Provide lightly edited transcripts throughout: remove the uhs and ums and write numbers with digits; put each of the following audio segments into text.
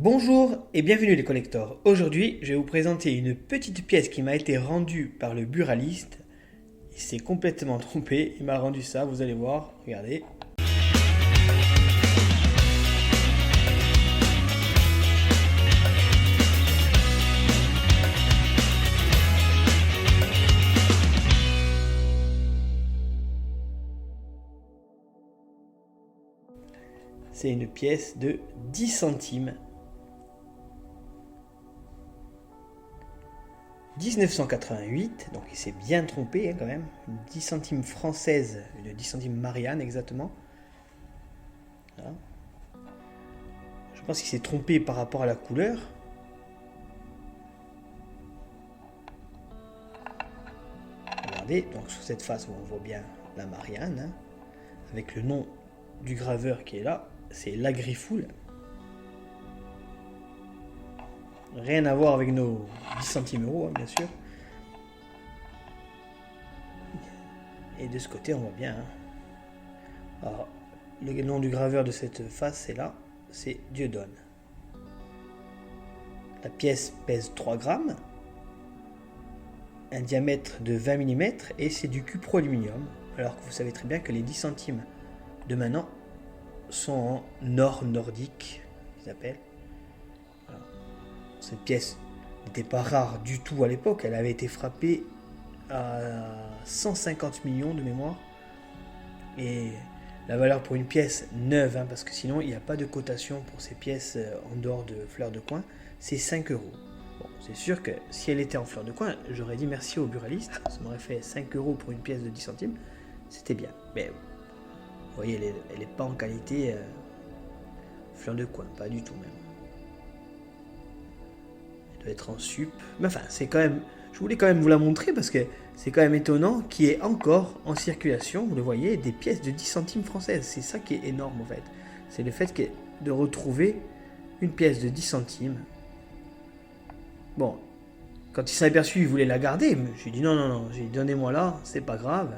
Bonjour et bienvenue les collectors. Aujourd'hui, je vais vous présenter une petite pièce qui m'a été rendue par le buraliste. Il s'est complètement trompé, il m'a rendu ça, vous allez voir, regardez. C'est une pièce de 10 centimes. 1988, donc il s'est bien trompé quand même, une 10 centimes française, une 10 centimes Marianne exactement. Voilà. Je pense qu'il s'est trompé par rapport à la couleur. Regardez, donc sur cette face on voit bien la Marianne, hein, avec le nom du graveur qui est là, c'est l'Agrifoul. Rien à voir avec nos 10 centimes euros, hein, bien sûr. Et de ce côté, on voit bien. Hein. Alors, le nom du graveur de cette face, c'est là, c'est Dieudonne. La pièce pèse 3 grammes, un diamètre de 20 mm, et c'est du cupro-aluminium. Alors que vous savez très bien que les 10 centimes de maintenant sont en or nordique, ils appellent. Voilà. Cette pièce n'était pas rare du tout à l'époque, elle avait été frappée à 150 millions de mémoire. Et la valeur pour une pièce neuve, hein, parce que sinon il n'y a pas de cotation pour ces pièces en dehors de fleurs de coin, c'est 5 euros. Bon, c'est sûr que si elle était en fleurs de coin, j'aurais dit merci au buraliste, ça m'aurait fait 5 euros pour une pièce de 10 centimes, c'était bien. Mais vous voyez, elle n'est pas en qualité fleur de coin, pas du tout même. Elle doit être en sup. Mais enfin, c'est quand même... Je voulais quand même vous la montrer parce que c'est quand même étonnant qu'il y ait encore en circulation, vous le voyez, des pièces de 10 centimes françaises. C'est ça qui est énorme en fait. C'est le fait de retrouver une pièce de 10 centimes. Bon, quand il s'est aperçu, il voulait la garder. Mais j'ai dit non. J'ai dit donnez-moi là, c'est pas grave.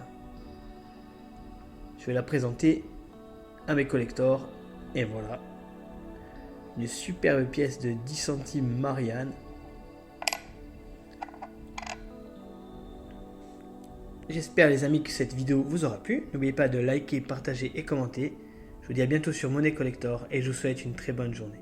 Je vais la présenter à mes collectors. Et voilà. Une superbe pièce de 10 centimes Marianne. J'espère les amis que cette vidéo vous aura plu. N'oubliez pas de liker, partager et commenter. Je vous dis à bientôt sur Monnaie Collector et je vous souhaite une très bonne journée.